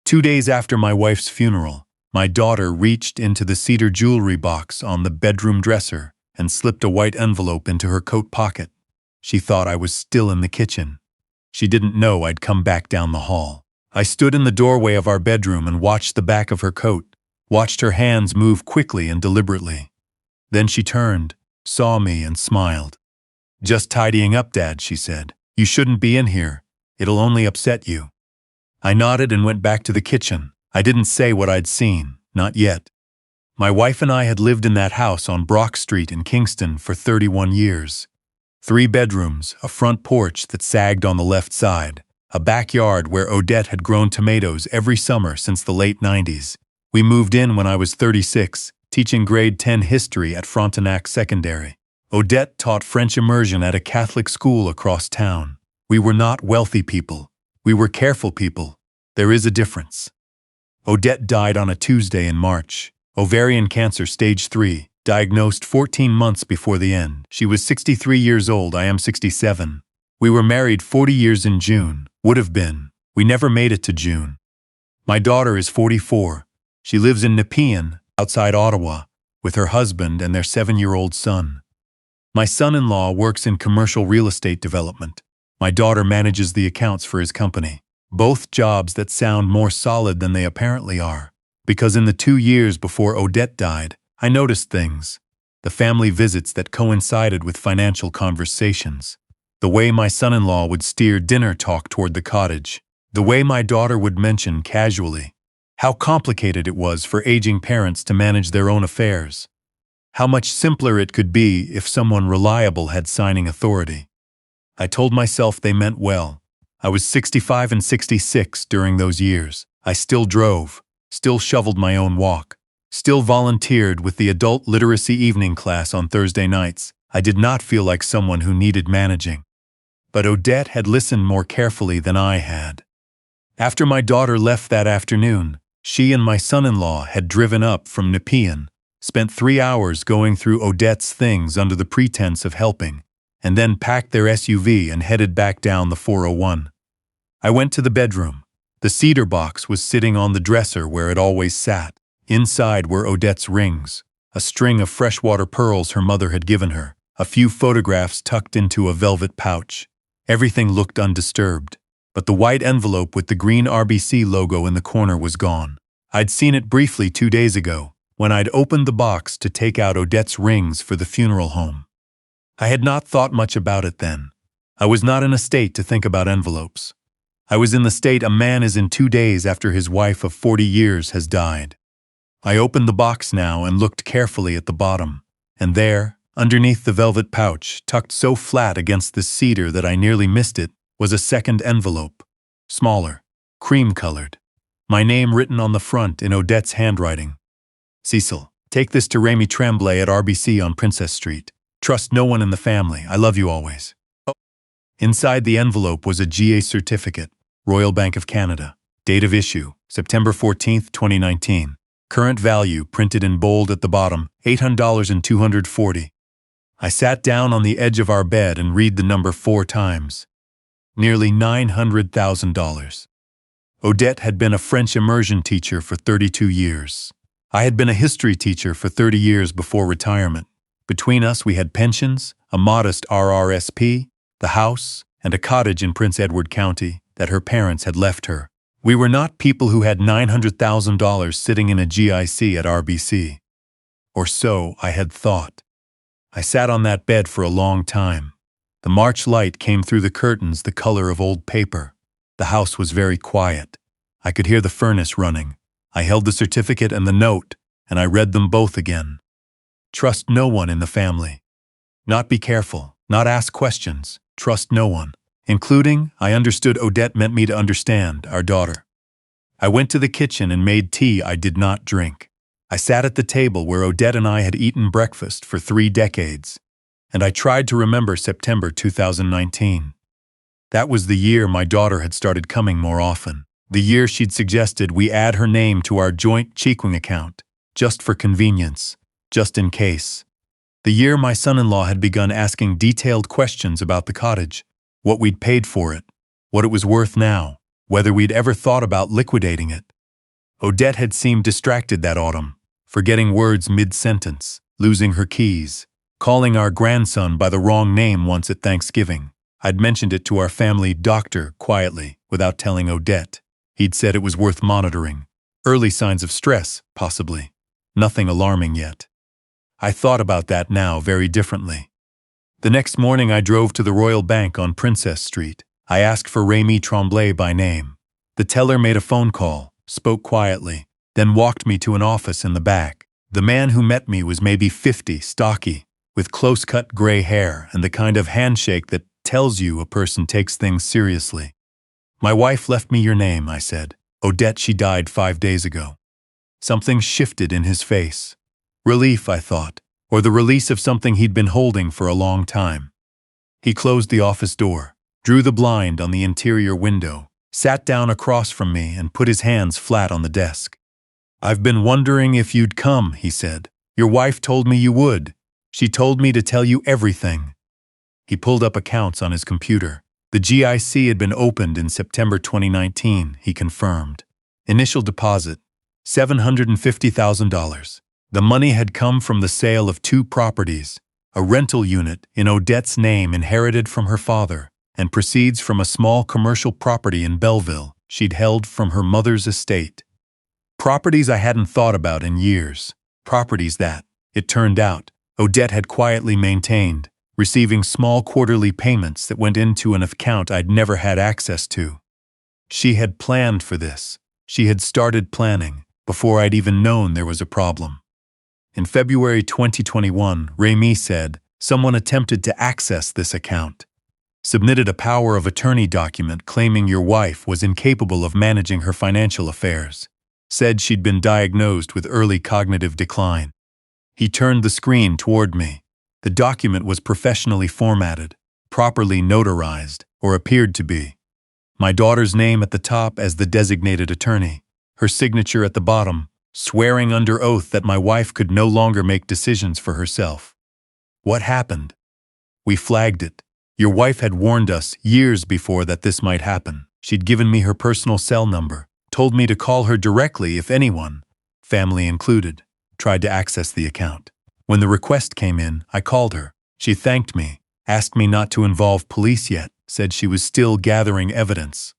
2 days after my wife's funeral, my daughter reached into the cedar jewelry box on the bedroom dresser and slipped a white envelope into her coat pocket. She thought I was still in the kitchen. She didn't know I'd come back down the hall. I stood in the doorway of our bedroom and watched the back of her coat, watched her hands move quickly and deliberately. Then she turned, saw me, and smiled. "Just tidying up, Dad," she said. "You shouldn't be in here. It'll only upset you." I nodded and went back to the kitchen. I didn't say what I'd seen, not yet. My wife and I had lived in that house on Brock Street in Kingston for 31 years. 3 bedrooms, a front porch that sagged on the left side, a backyard where Odette had grown tomatoes every summer since the late 90s. We moved in when I was 36, teaching grade 10 history at Frontenac Secondary. Odette taught French immersion at a Catholic school across town. We were not wealthy people. We were careful people. There is a difference. Odette died on a Tuesday in March. Ovarian cancer stage 3, diagnosed 14 months before the end. She was 63 years old. I am 67. We were married 40 years in June. Would have been. We never made it to June. My daughter is 44. She lives in Nepean, outside Ottawa, with her husband and their 7-year-old son. My son-in-law works in commercial real estate development. My daughter manages the accounts for his company. Both jobs that sound more solid than they apparently are. Because in the 2 years before Odette died, I noticed things. The family visits that coincided with financial conversations. The way my son-in-law would steer dinner talk toward the cottage. The way my daughter would mention casually how complicated it was for aging parents to manage their own affairs. How much simpler it could be if someone reliable had signing authority. I told myself they meant well. I was 65 and 66 during those years. I still drove, still shoveled my own walk, still volunteered with the adult literacy evening class on Thursday nights. I did not feel like someone who needed managing. But Odette had listened more carefully than I had. After my daughter left that afternoon, she and my son-in-law had driven up from Nepean, spent 3 hours going through Odette's things under the pretense of helping, and then packed their SUV and headed back down the 401. I went to the bedroom. The cedar box was sitting on the dresser where it always sat. Inside were Odette's rings, a string of freshwater pearls her mother had given her, a few photographs tucked into a velvet pouch. Everything looked undisturbed, but the white envelope with the green RBC logo in the corner was gone. I'd seen it briefly 2 days ago, when I'd opened the box to take out Odette's rings for the funeral home. I had not thought much about it then. I was not in a state to think about envelopes. I was in the state a man is in 2 days after his wife of 40 years has died. I opened the box now and looked carefully at the bottom, and there, underneath the velvet pouch, tucked so flat against the cedar that I nearly missed it, was a second envelope, smaller, cream-colored. My name written on the front in Odette's handwriting. "Cecil, take this to Rémy Tremblay at RBC on Princess Street. Trust no one in the family. I love you always." Inside the envelope was a GA certificate, Royal Bank of Canada. Date of issue, September 14, 2019. Current value, printed in bold at the bottom, $800,240. I sat down on the edge of our bed and read the number 4 times. Nearly $900,000. Odette had been a French immersion teacher for 32 years. I had been a history teacher for 30 years before retirement. Between us, we had pensions, a modest RRSP, the house, and a cottage in Prince Edward County that her parents had left her. We were not people who had $900,000 sitting in a GIC at RBC. Or so I had thought. I sat on that bed for a long time. The March light came through the curtains the color of old paper. The house was very quiet. I could hear the furnace running. I held the certificate and the note, and I read them both again. Trust no one in the family. Not be careful, not ask questions, trust no one. Including, I understood Odette meant me to understand, our daughter. I went to the kitchen and made tea I did not drink. I sat at the table where Odette and I had eaten breakfast for 3 decades. And I tried to remember September 2019. That was the year my daughter had started coming more often. The year she'd suggested we add her name to our joint checking account, just for convenience, just in case. The year my son-in-law had begun asking detailed questions about the cottage, what we'd paid for it, what it was worth now, whether we'd ever thought about liquidating it. Odette had seemed distracted that autumn, forgetting words mid-sentence, losing her keys, calling our grandson by the wrong name once at Thanksgiving. I'd mentioned it to our family doctor quietly, without telling Odette. He'd said it was worth monitoring. Early signs of stress, possibly. Nothing alarming yet. I thought about that now very differently. The next morning I drove to the Royal Bank on Princess Street. I asked for Rémi Tremblay by name. The teller made a phone call, spoke quietly, then walked me to an office in the back. The man who met me was maybe 50, stocky, with close-cut gray hair and the kind of handshake that tells you a person takes things seriously. "My wife left me your name," I said. "Odette, she died 5 days ago." Something shifted in his face. Relief, I thought, or the release of something he'd been holding for a long time. He closed the office door, drew the blind on the interior window, sat down across from me and put his hands flat on the desk. "I've been wondering if you'd come," he said. "Your wife told me you would. She told me to tell you everything." He pulled up accounts on his computer. The GIC had been opened in September 2019, he confirmed. Initial deposit, $750,000. The money had come from the sale of 2 properties, a rental unit in Odette's name inherited from her father, and proceeds from a small commercial property in Belleville she'd held from her mother's estate. Properties I hadn't thought about in years. Properties that, it turned out, Odette had quietly maintained, receiving small quarterly payments that went into an account I'd never had access to. She had planned for this. She had started planning, before I'd even known there was a problem. In February 2021, Rémi said, someone attempted to access this account. Submitted a power of attorney document claiming your wife was incapable of managing her financial affairs. Said she'd been diagnosed with early cognitive decline. He turned the screen toward me. The document was professionally formatted, properly notarized, or appeared to be. My daughter's name at the top as the designated attorney, her signature at the bottom, swearing under oath that my wife could no longer make decisions for herself. What happened? We flagged it. Your wife had warned us years before that this might happen. She'd given me her personal cell number, told me to call her directly if anyone, family included, tried to access the account. When the request came in, I called her. She thanked me, asked me not to involve police yet, said she was still gathering evidence.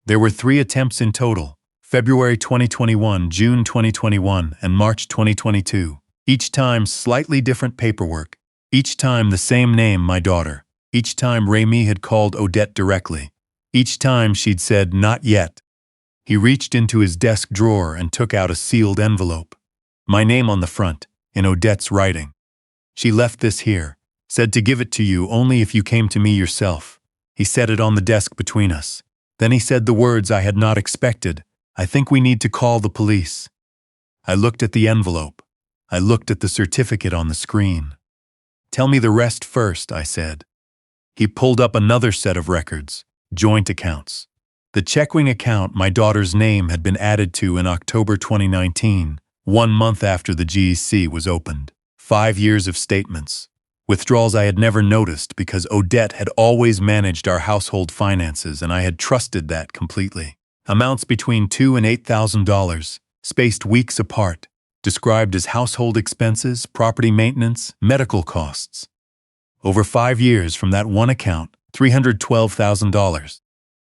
There were 3 attempts in total, February 2021, June 2021, and March 2022. Each time slightly different paperwork. Each time the same name, my daughter. Each time Rémi had called Odette directly. Each time she'd said, "Not yet." He reached into his desk drawer and took out a sealed envelope. My name on the front, in Odette's writing. "She left this here, said to give it to you only if you came to me yourself." He set it on the desk between us. Then he said the words I had not expected. "I think we need to call the police." I looked at the envelope. I looked at the certificate on the screen. "Tell me the rest first," I said. He pulled up another set of records, joint accounts. The checking account my daughter's name had been added to in October 2019, 1 month after the GEC was opened. 5 years of statements. Withdrawals I had never noticed because Odette had always managed our household finances and I had trusted that completely. Amounts between $2,000 and $8,000, spaced weeks apart, described as household expenses, property maintenance, medical costs. Over 5 years from that one account, $312,000.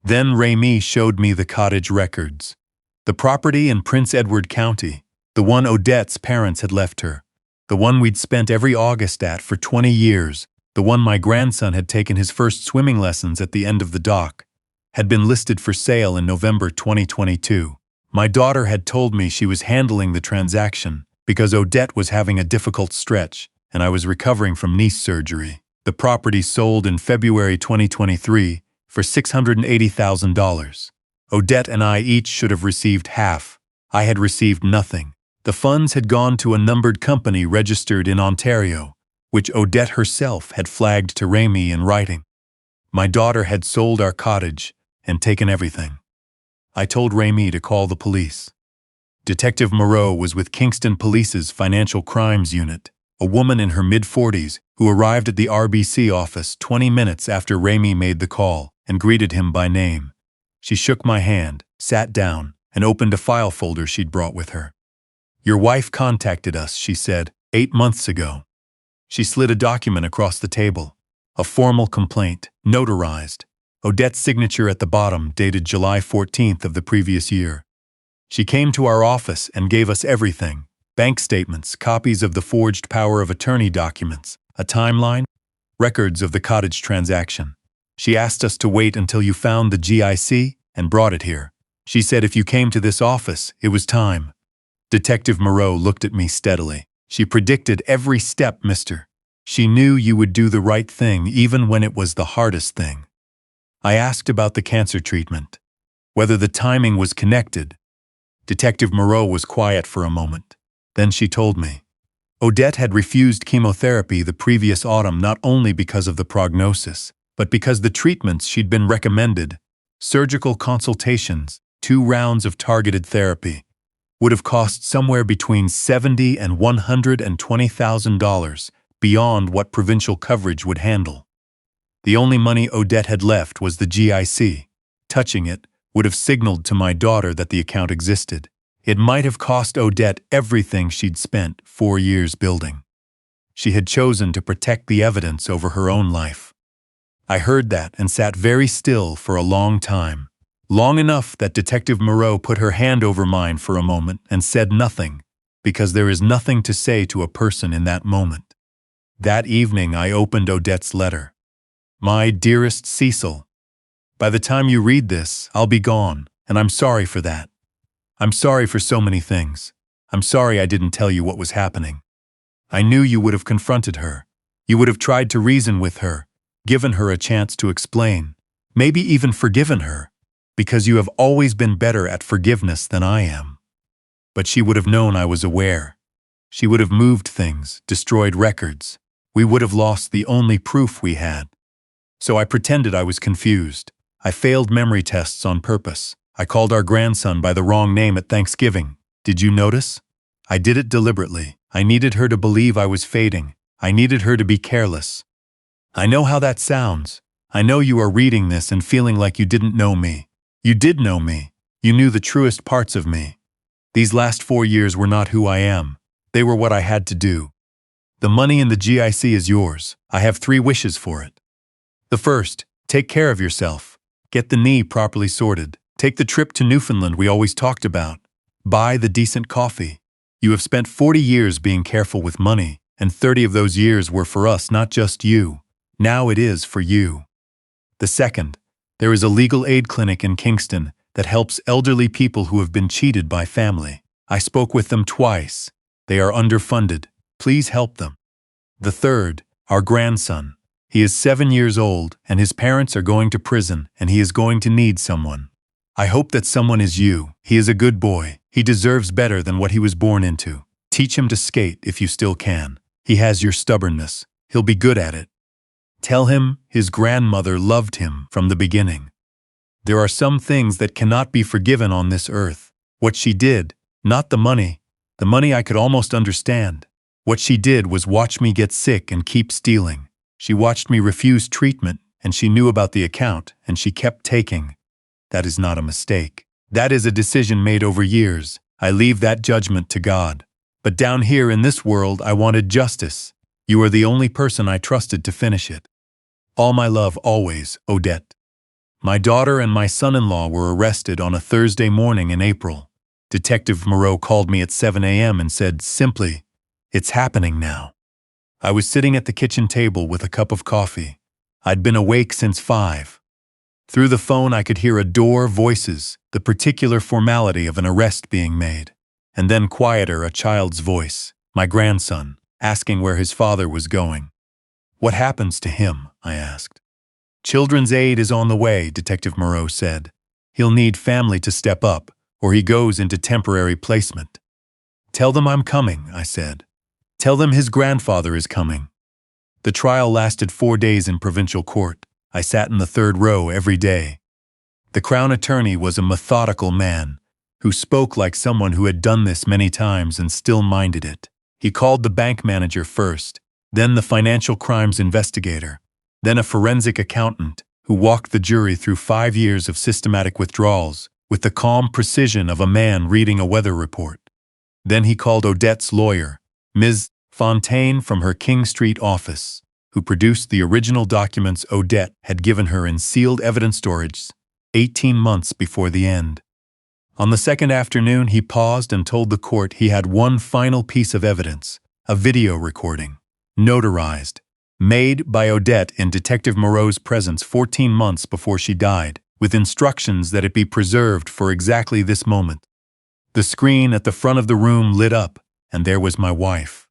Then Rémi showed me the cottage records. The property in Prince Edward County, the one Odette's parents had left her, the one we'd spent every August at for 20 years, the one my grandson had taken his first swimming lessons at the end of the dock, had been listed for sale in November 2022. My daughter had told me she was handling the transaction because Odette was having a difficult stretch and I was recovering from knee surgery. The property sold in February 2023 for $680,000. Odette and I each should have received half. I had received nothing. The funds had gone to a numbered company registered in Ontario, which Odette herself had flagged to Rémi in writing. My daughter had sold our cottage and taken everything. I told Rémi to call the police. Detective Moreau was with Kingston Police's Financial Crimes Unit, a woman in her mid-40s who arrived at the RBC office 20 minutes after Rémi made the call and greeted him by name. She shook my hand, sat down, and opened a file folder she'd brought with her. "Your wife contacted us," she said, 8 months ago. She slid a document across the table. A formal complaint, notarized. Odette's signature at the bottom, dated July 14th of the previous year. She came to our office and gave us everything. Bank statements, copies of the forged power of attorney documents, a timeline, records of the cottage transaction. She asked us to wait until you found the GIC and brought it here. She said if you came to this office, it was time. Detective Moreau looked at me steadily. She predicted every step, mister. She knew you would do the right thing even when it was the hardest thing. I asked about the cancer treatment, whether the timing was connected. Detective Moreau was quiet for a moment. Then she told me. Odette had refused chemotherapy the previous autumn not only because of the prognosis, but because the treatments she'd been recommended, surgical consultations, 2 rounds of targeted therapy, would have cost somewhere between $70,000 and $120,000 beyond what provincial coverage would handle. The only money Odette had left was the GIC. Touching it would have signaled to my daughter that the account existed. It might have cost Odette everything she'd spent 4 years building. She had chosen to protect the evidence over her own life. I heard that and sat very still for a long time. Long enough that Detective Moreau put her hand over mine for a moment and said nothing, because there is nothing to say to a person in that moment. That evening I opened Odette's letter. My dearest Cecil, by the time you read this, I'll be gone, and I'm sorry for that. I'm sorry for so many things. I'm sorry I didn't tell you what was happening. I knew you would have confronted her. You would have tried to reason with her, given her a chance to explain, maybe even forgiven her, because you have always been better at forgiveness than I am. But she would have known I was aware. She would have moved things, destroyed records. We would have lost the only proof we had. So I pretended I was confused. I failed memory tests on purpose. I called our grandson by the wrong name at Thanksgiving. Did you notice? I did it deliberately. I needed her to believe I was fading. I needed her to be careless. I know how that sounds. I know you are reading this and feeling like you didn't know me. You did know me. You knew the truest parts of me. These last 4 years were not who I am. They were what I had to do. The money in the GIC is yours. I have 3 wishes for it. The first, take care of yourself. Get the knee properly sorted. Take the trip to Newfoundland we always talked about. Buy the decent coffee. You have spent 40 years being careful with money, and 30 of those years were for us, not just you. Now it is for you. The second, there is a legal aid clinic in Kingston that helps elderly people who have been cheated by family. I spoke with them twice. They are underfunded. Please help them. The third, our grandson. He is 7 years old, and his parents are going to prison, and he is going to need someone. I hope that someone is you. He is a good boy. He deserves better than what he was born into. Teach him to skate if you still can. He has your stubbornness. He'll be good at it. Tell him his grandmother loved him from the beginning. There are some things that cannot be forgiven on this earth. What she did, not the money. The money I could almost understand. What she did was watch me get sick and keep stealing. She watched me refuse treatment, and she knew about the account, and she kept taking. That is not a mistake. That is a decision made over years. I leave that judgment to God. But down here in this world, I wanted justice. You are the only person I trusted to finish it. All my love always, Odette. My daughter and my son-in-law were arrested on a Thursday morning in April. Detective Moreau called me at 7 a.m. and said simply, "It's happening now." I was sitting at the kitchen table with a cup of coffee. I'd been awake since 5. Through the phone I could hear a door, voices, the particular formality of an arrest being made. And then quieter, a child's voice, my grandson, asking where his father was going. "What happens to him?" I asked. "Children's aid is on the way," Detective Moreau said. "He'll need family to step up, or he goes into temporary placement." "Tell them I'm coming," I said. "Tell them his grandfather is coming." The trial lasted 4 days in provincial court. I sat in the 3rd row every day. The Crown Attorney was a methodical man who spoke like someone who had done this many times and still minded it. He called the bank manager first, then the financial crimes investigator, then a forensic accountant who walked the jury through 5 years of systematic withdrawals, with the calm precision of a man reading a weather report. Then he called Odette's lawyer, Ms. Fontaine, from her King Street office, who produced the original documents Odette had given her in sealed evidence storage 18 months before the end. On the second afternoon, he paused and told the court he had one final piece of evidence, a video recording, notarized, made by Odette in Detective Moreau's presence 14 months before she died, with instructions that it be preserved for exactly this moment. The screen at the front of the room lit up, and there was my wife.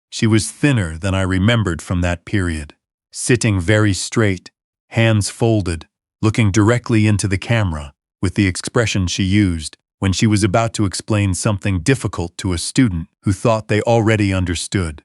She was thinner than I remembered from that period, sitting very straight, hands folded, looking directly into the camera, with the expression she used when she was about to explain something difficult to a student who thought they already understood.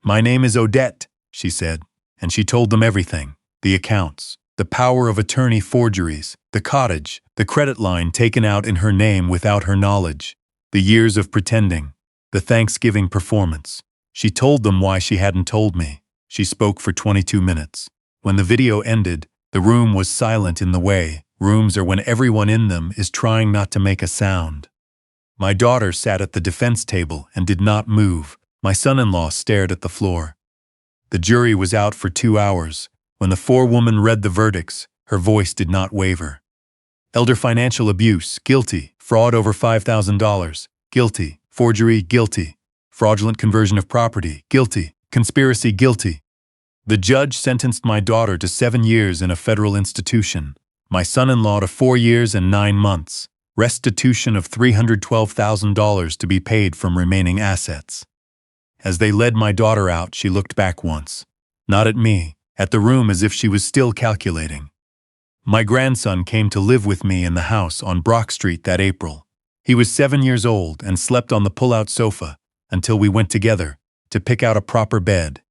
"My name is Odette," she said, and she told them everything: the accounts, the power of attorney forgeries, the cottage, the credit line taken out in her name without her knowledge, the years of pretending, the Thanksgiving performance. She told them why she hadn't told me. She spoke for 22 minutes. When the video ended, the room was silent in the way rooms are when everyone in them is trying not to make a sound. My daughter sat at the defense table and did not move. My son-in-law stared at the floor. The jury was out for 2 hours. When the forewoman read the verdicts, her voice did not waver. Elder financial abuse, guilty. Fraud over $5,000, guilty. Forgery, guilty. Fraudulent conversion of property, guilty. Conspiracy, guilty. The judge sentenced my daughter to 7 years in a federal institution, my son-in-law to 4 years and 9 months, restitution of $312,000 to be paid from remaining assets. As they led my daughter out, she looked back once, not at me, at the room, as if she was still calculating. My grandson came to live with me in the house on Brock Street that April. He was 7 years old and slept on the pull-out sofa until we went together to pick out a proper bed,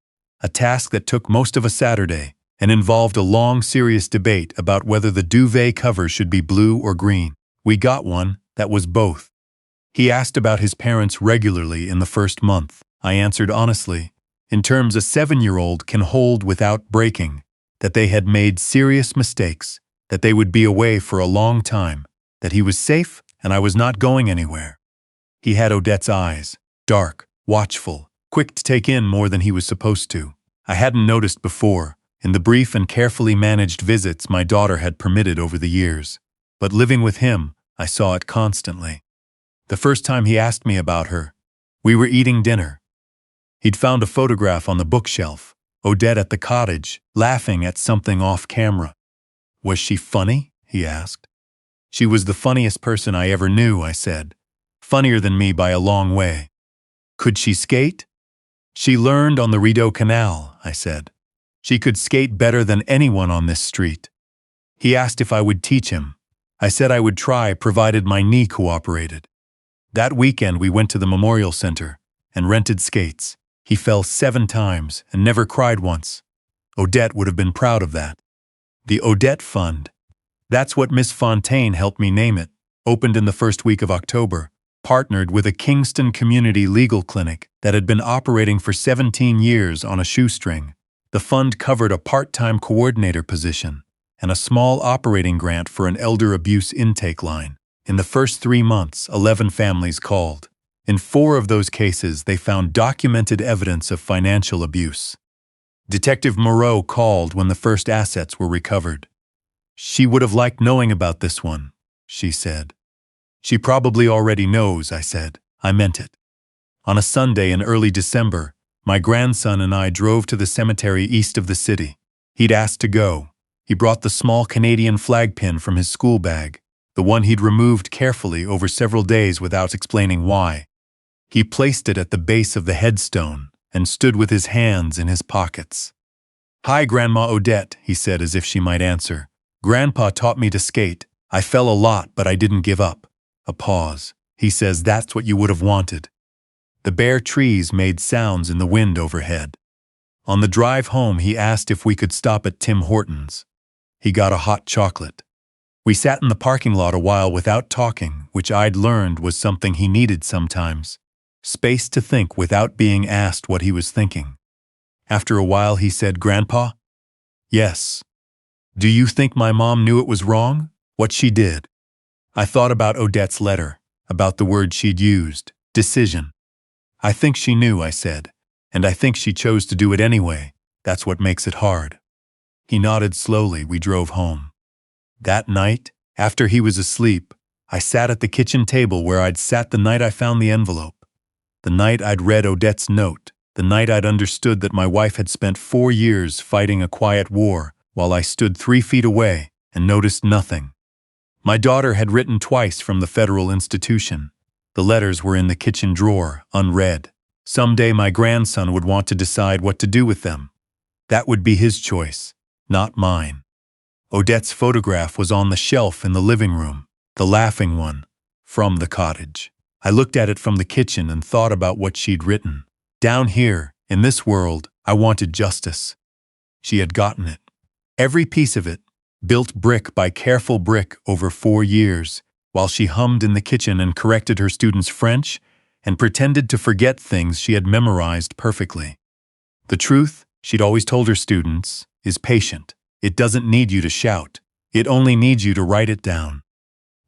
a task that took most of a Saturday and involved a long, serious debate about whether the duvet cover should be blue or green. We got one that was both. He asked about his parents regularly in the first month. I answered honestly, in terms a 7-year-old can hold without breaking, that they had made serious mistakes, that they would be away for a long time, that he was safe and I was not going anywhere. He had Odette's eyes, dark, watchful, quick to take in more than he was supposed to. I hadn't noticed before, in the brief and carefully managed visits my daughter had permitted over the years. But living with him, I saw it constantly. The first time he asked me about her, we were eating dinner. He'd found a photograph on the bookshelf, Odette at the cottage, laughing at something off camera. Was she funny? He asked. She was the funniest person I ever knew, I said. Funnier than me by a long way. Could she skate? She learned on the Rideau Canal, I said. She could skate better than anyone on this street. He asked if I would teach him. I said I would try, provided my knee cooperated. That weekend we went to the Memorial Center and rented skates. He fell 7 times and never cried once. Odette would have been proud of that. The Odette Fund. That's what Miss Fontaine helped me name it. Opened in the first week of October. Partnered with a Kingston community legal clinic that had been operating for 17 years on a shoestring. The fund covered a part-time coordinator position and a small operating grant for an elder abuse intake line. In the first 3 months, 11 families called. In 4 of those cases, they found documented evidence of financial abuse. Detective Moreau called when the first assets were recovered. She would have liked knowing about this one, she said. She probably already knows, I said. I meant it. On a Sunday in early December, my grandson and I drove to the cemetery east of the city. He'd asked to go. He brought the small Canadian flag pin from his school bag, the one he'd removed carefully over several days without explaining why. He placed it at the base of the headstone and stood with his hands in his pockets. "Hi, Grandma Odette," he said as if she might answer. "Grandpa taught me to skate. I fell a lot, but I didn't give up." A pause. He says that's what you would have wanted. The bare trees made sounds in the wind overhead. On the drive home, he asked if we could stop at Tim Hortons. He got a hot chocolate. We sat in the parking lot a while without talking, which I'd learned was something he needed sometimes. Space to think without being asked what he was thinking. After a while, he said, "Grandpa?" "Yes." "Do you think my mom knew it was wrong, what she did?" I thought about Odette's letter, about the word she'd used, decision. I think she knew, I said, and I think she chose to do it anyway. That's what makes it hard. He nodded slowly. We drove home. That night, after he was asleep, I sat at the kitchen table where I'd sat the night I found the envelope. The night I'd read Odette's note. The night I'd understood that my wife had spent 4 years fighting a quiet war while I stood 3 feet away and noticed nothing. My daughter had written twice from the federal institution. The letters were in the kitchen drawer, unread. Someday my grandson would want to decide what to do with them. That would be his choice, not mine. Odette's photograph was on the shelf in the living room, the laughing one, from the cottage. I looked at it from the kitchen and thought about what she'd written. Down here, in this world, I wanted justice. She had gotten it. Every piece of it, built brick by careful brick over 4 years, while she hummed in the kitchen and corrected her students' French and pretended to forget things she had memorized perfectly. The truth, she'd always told her students, is patient. It doesn't need you to shout. It only needs you to write it down.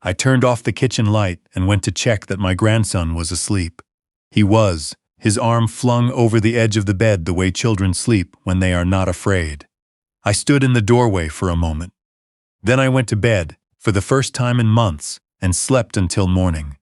I turned off the kitchen light and went to check that my grandson was asleep. He was, his arm flung over the edge of the bed the way children sleep when they are not afraid. I stood in the doorway for a moment. Then I went to bed, for the first time in months, and slept until morning.